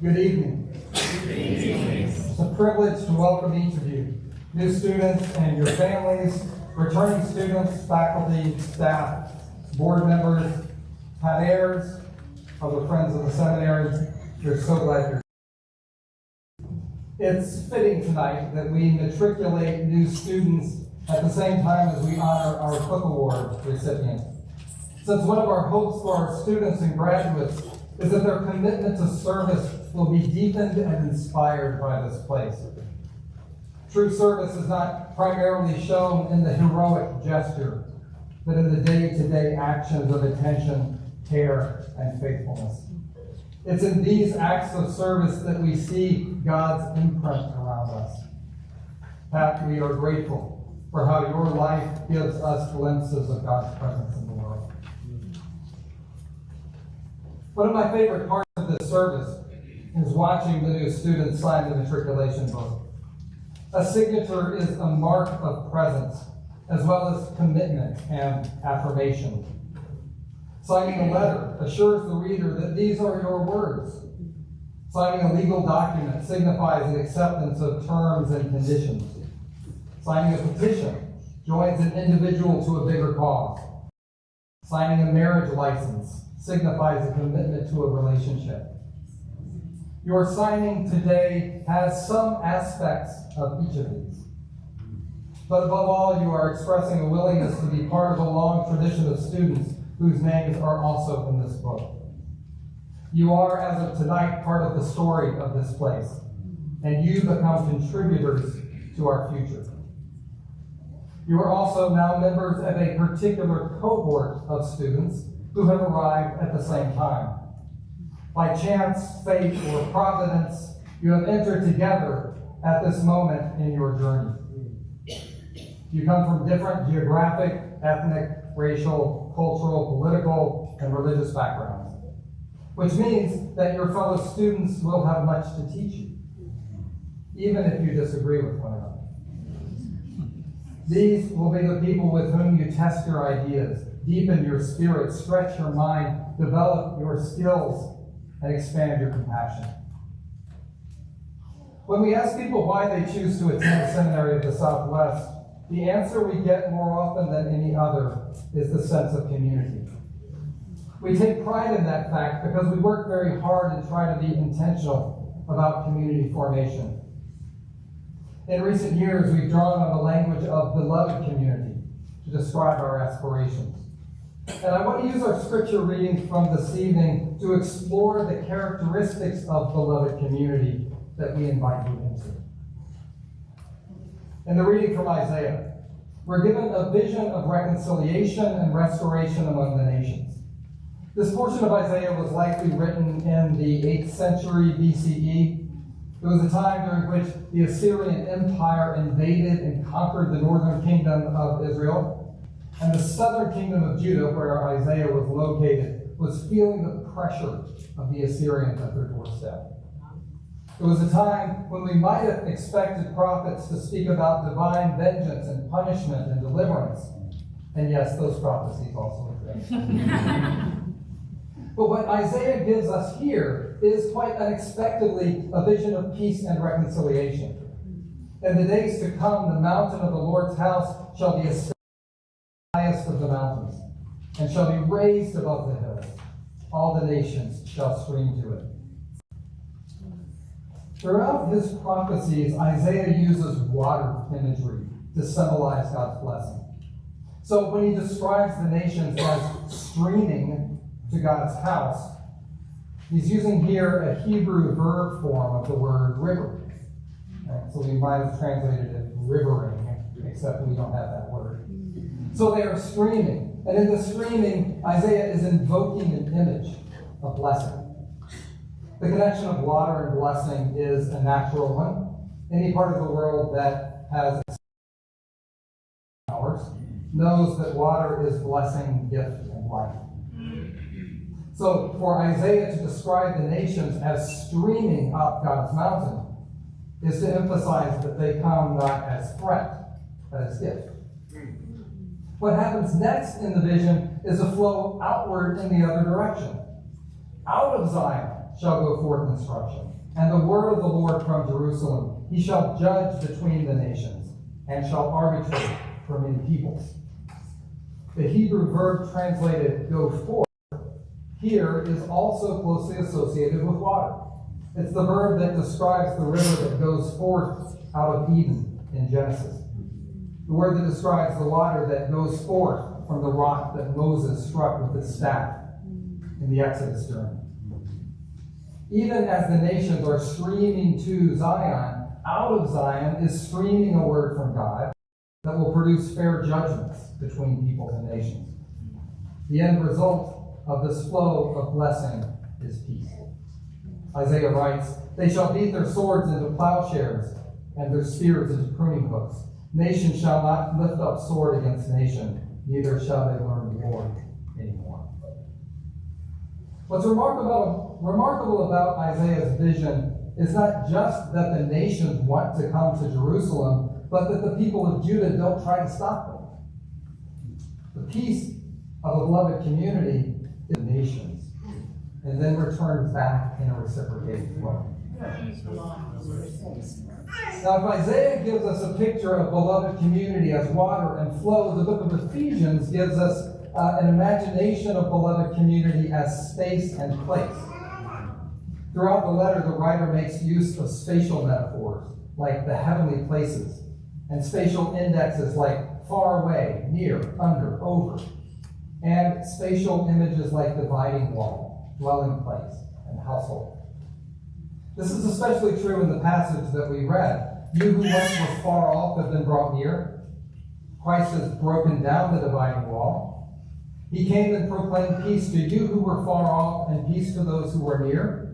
Good evening. It's a privilege to welcome each of you, new students and your families, returning students, faculty, staff, board members, Pat Ayers, other friends of the seminary. We're so glad you're here. It's fitting tonight that we matriculate new students at the same time as we honor our Cook Award recipient. Since one of our hopes for our students and graduates is that their commitment to service will be deepened and inspired by this place. True service is not primarily shown in the heroic gesture, but in the day-to-day actions of attention, care, and faithfulness. It's in these acts of service that we see God's imprint around us. Pat, we are grateful for how your life gives us glimpses of God's presence in the world. One of my favorite parts of this service is watching the new students sign the matriculation book. A signature is a mark of presence, as well as commitment and affirmation. Signing a letter assures the reader that these are your words. Signing a legal document signifies an acceptance of terms and conditions. Signing a petition joins an individual to a bigger cause. Signing a marriage license signifies a commitment to a relationship. Your signing today has some aspects of each of these. But above all, you are expressing a willingness to be part of a long tradition of students whose names are also in this book. You are, as of tonight, part of the story of this place, and you become contributors to our future. You are also now members of a particular cohort of students who have arrived at the same time. By chance, fate, or providence, you have entered together at this moment in your journey. You come from different geographic, ethnic, racial, cultural, political, and religious backgrounds, which means that your fellow students will have much to teach you, even if you disagree with one another. These will be the people with whom you test your ideas, deepen your spirit, stretch your mind, develop your skills, and expand your compassion. When we ask people why they choose to attend seminary of the Southwest, the answer we get more often than any other is the sense of community. We take pride in that fact because we work very hard and try to be intentional about community formation. In recent years, we've drawn on the language of beloved community to describe our aspirations. And I want to use our scripture reading from this evening to explore the characteristics of beloved community that we invite you into. In the reading from Isaiah, we're given a vision of reconciliation and restoration among the nations. This portion of Isaiah was likely written in the 8th century BCE. It was a time during which the Assyrian Empire invaded and conquered the northern kingdom of Israel. And the southern kingdom of Judah, where Isaiah was located, was feeling the pressure of the Assyrians at their doorstep. It was a time when we might have expected prophets to speak about divine vengeance and punishment and deliverance. And yes, those prophecies also exist. But what Isaiah gives us here is quite unexpectedly a vision of peace and reconciliation. In the days to come, the mountain of the Lord's house shall be established highest of the mountains, and shall be raised above the hills. All the nations shall stream to it. Throughout his prophecies, Isaiah uses water imagery to symbolize God's blessing. So when he describes the nations as streaming to God's house, he's using here a Hebrew verb form of the word river. Right? So we might have translated it rivering, except we don't have that word. So they are streaming. And in the streaming, Isaiah is invoking an image of blessing. The connection of water and blessing is a natural one. Any part of the world that has ours knows that water is blessing, gift, and life. So for Isaiah to describe the nations as streaming up God's mountain is to emphasize that they come not as threat, but as gift. What happens next in the vision is a flow outward in the other direction. Out of Zion shall go forth instruction, and the word of the Lord from Jerusalem. He shall judge between the nations, and shall arbitrate for many peoples. The Hebrew verb translated go forth here is also closely associated with water. It's the verb that describes the river that goes forth out of Eden in Genesis. The word that describes the water that goes forth from the rock that Moses struck with his staff in the Exodus journey. Even as the nations are streaming to Zion, out of Zion is streaming a word from God that will produce fair judgments between peoples and nations. The end result of this flow of blessing is peace. Isaiah writes, "They shall beat their swords into plowshares and their spears into pruning hooks. Nation shall not lift up sword against nation, neither shall they learn war anymore." What's remarkable about Isaiah's vision is not just that the nations want to come to Jerusalem, but that the people of Judah don't try to stop them. The peace of a beloved community is the nations, and then returns back in a reciprocated flow. Now, if Isaiah gives us a picture of beloved community as water and flow, the book of Ephesians gives us an imagination of beloved community as space and place. Throughout the letter, the writer makes use of spatial metaphors, like the heavenly places, and spatial indexes like far away, near, under, over, and spatial images like dividing wall, dwelling place, and household. This is especially true in the passage that we read. You who once were far off have been brought near. Christ has broken down the dividing wall. He came and proclaimed peace to you who were far off and peace to those who were near.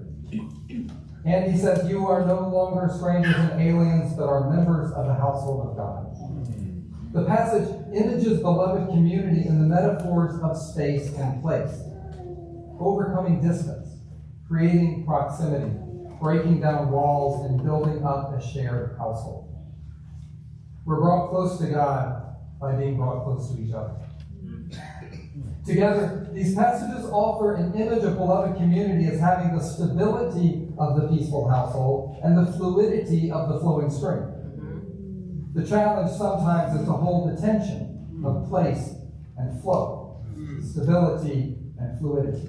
And he says, you are no longer strangers and aliens, but are members of the household of God. The passage images beloved community in the metaphors of space and place. Overcoming distance, creating proximity, breaking down walls, and building up a shared household. We're brought close to God by being brought close to each other. Together, these passages offer an image of beloved community as having the stability of the peaceful household and the fluidity of the flowing stream. The challenge sometimes is to hold the tension of place and flow, stability and fluidity.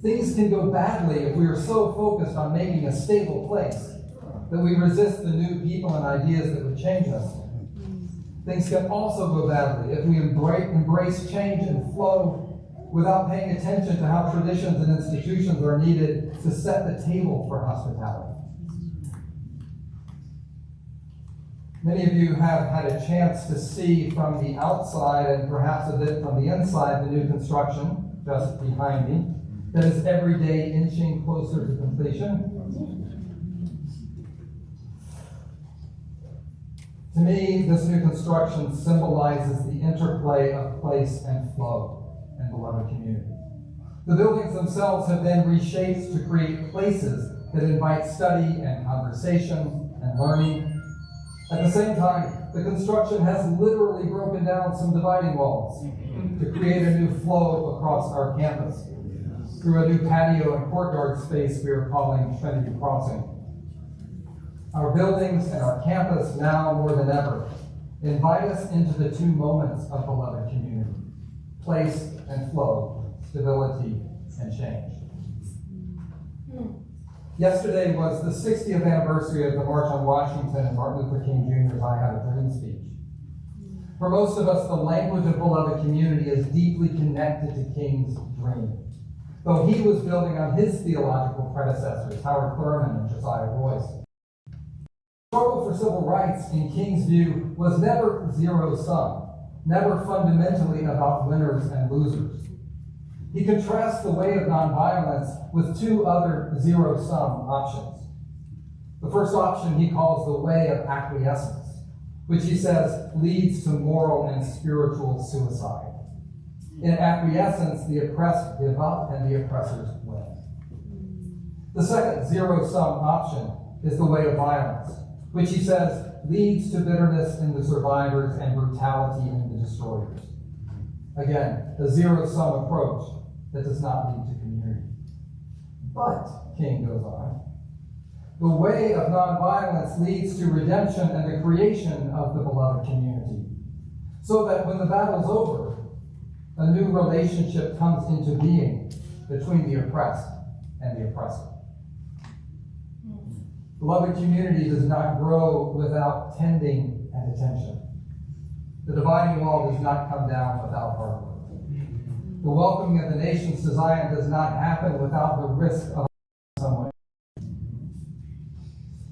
Things can go badly if we are so focused on making a stable place that we resist the new people and ideas that would change us. Things can also go badly if we embrace change and flow without paying attention to how traditions and institutions are needed to set the table for hospitality. Many of you have had a chance to see from the outside and perhaps a bit from the inside the new construction just behind me that is every day inching closer to completion. To me, this new construction symbolizes the interplay of place and flow and beloved community. The buildings themselves have been reshaped to create places that invite study and conversation and learning. At the same time, the construction has literally broken down some dividing walls to create a new flow across our campus through a new patio and courtyard space we are calling Trinity Crossing. Our buildings and our campus now more than ever invite us into the two moments of beloved community: place and flow, stability and change. Yesterday was the 60th anniversary of the March on Washington and Martin Luther King Jr.'s I Have a Dream speech. For most of us, the language of beloved community is deeply connected to King's dream, though he was building on his theological predecessors, Howard Thurman and Josiah Royce. The struggle for civil rights, in King's view, was never zero-sum, never fundamentally about winners and losers. He contrasts the way of nonviolence with two other zero-sum options. The first option he calls the way of acquiescence, which he says leads to moral and spiritual suicide. In acquiescence, the oppressed give up and the oppressors win. The second zero-sum option is the way of violence, which he says leads to bitterness in the survivors and brutality in the destroyers. Again, a zero-sum approach that does not lead to community. But, King goes on, the way of nonviolence leads to redemption and the creation of the beloved community, so that when the battle's over, a new relationship comes into being between the oppressed and the oppressor. Beloved community does not grow without tending and attention. The dividing wall does not come down without hard work. The welcoming of the nations to Zion does not happen without the risk of someone.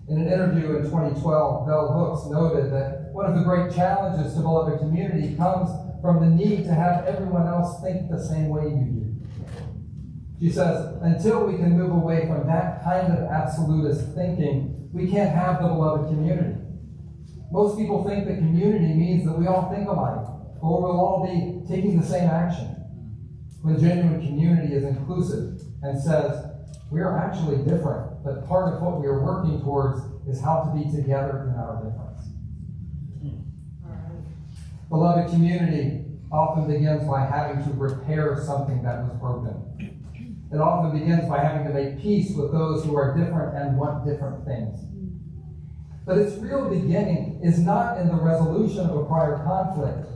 In an interview in 2012, Bell Hooks noted that one of the great challenges to beloved community comes from the need to have everyone else think the same way you do. She says, until we can move away from that kind of absolutist thinking, we can't have the beloved community. Most people think that community means that we all think alike, or we'll all be taking the same action. When genuine community is inclusive and says, we are actually different, but part of what we are working towards is how to be together in our difference. Beloved community often begins by having to repair something that was broken. It often begins by having to make peace with those who are different and want different things. But its real beginning is not in the resolution of a prior conflict,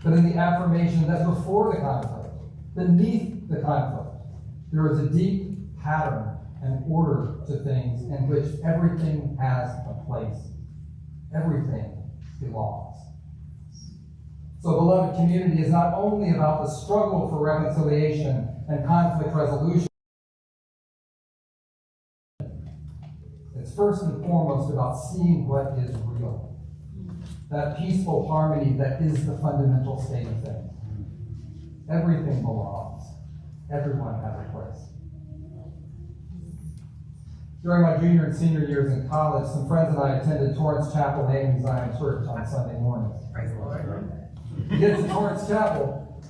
but in the affirmation that before the conflict, beneath the conflict, there is a deep pattern and order to things in which everything has a place. Everything belongs. So, beloved community is not only about the struggle for reconciliation and conflict resolution. It's first and foremost about seeing what is real. That peaceful harmony that is the fundamental state of things. Everything belongs. Everyone has a place. During my junior and senior years in college, some friends and I attended Torrance Chapel Name Zion Church on Sunday mornings. Praise the Lord. To get to Torrance Chapel,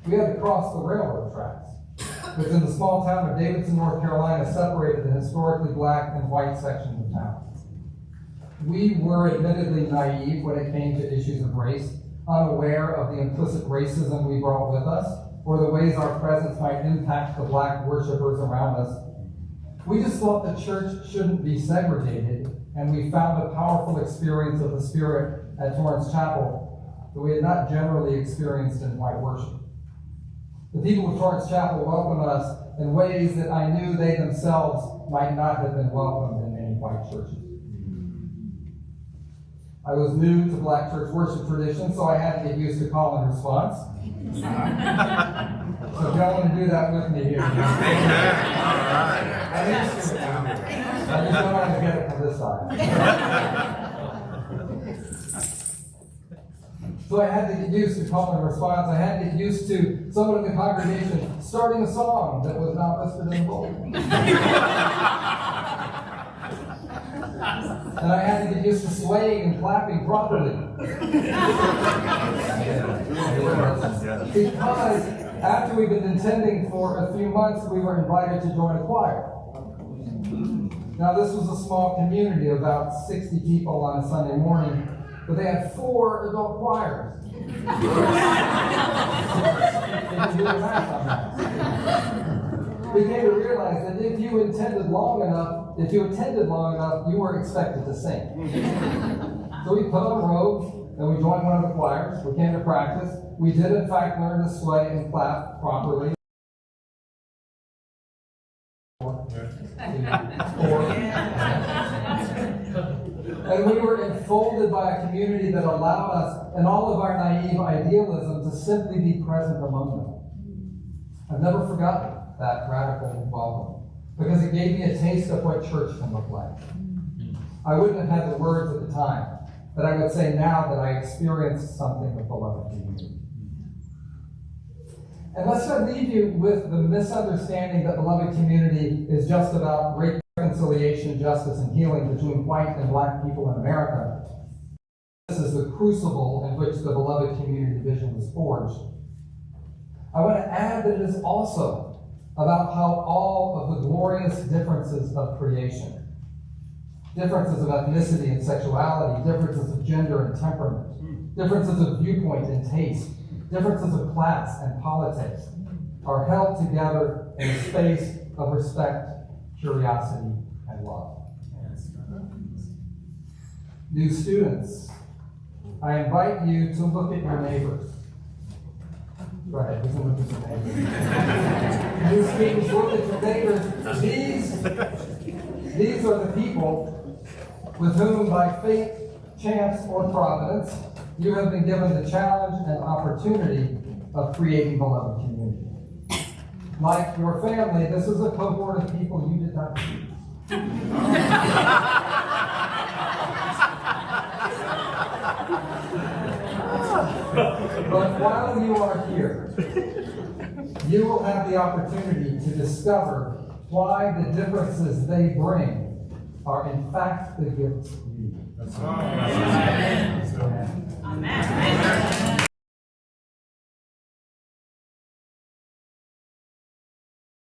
we had to cross the railroad tracks, which in the small town of Davidson, North Carolina, separated the historically black and white sections of town. We were admittedly naive when it came to issues of race, unaware of the implicit racism we brought with us, or the ways our presence might impact the black worshipers around us. We just thought the church shouldn't be segregated, and we found a powerful experience of the Spirit at Torrance Chapel that we had not generally experienced in white worship. The people of Torrance Chapel welcomed us in ways that I knew they themselves might not have been welcomed in many white churches. I was new to black church worship tradition, so I had to get used to call and response. So if y'all want to do that with me here. I just don't want to get it from this side. So I had to get used to call and response. I had to get used to someone in the congregation starting a song that was not listed in the book. And I had to get used to swaying and clapping properly. Because after we'd been attending for a few months, we were invited to join a choir. Now, this was a small community, about 60 people on a Sunday morning, but they had 4 adult choirs. We came to realize that if you attended long enough, you were expected to sing. So we put on robes and we joined one of the choirs. We came to practice. We did, in fact, learn to sway and clap properly. And we were enfolded by a community that allowed us, in all of our naive idealism, to simply be present among them. I've never forgotten that radical welcome, because it gave me a taste of what church can look like. I wouldn't have had the words at the time, but I would say now that I experienced something of beloved community. And let's not leave you with the misunderstanding that beloved community is just about reconciliation, justice, and healing between white and black people in America. This is the crucible in which the beloved community vision was forged. I want to add that it is also about how all of the glorious differences of creation, differences of ethnicity and sexuality, differences of gender and temperament, differences of viewpoint and taste, differences of class and politics, are held together in a space of respect curiosity, and love. New students, I invite you to look at your neighbors. Go ahead, you can look at your neighbors. New students, look at your neighbors. These are the people with whom, by fate, chance, or providence, you have been given the challenge and opportunity of creating beloved community. Like your family, this is a cohort of people you did not choose. But while you are here, you will have the opportunity to discover why the differences they bring are in fact the gifts you need.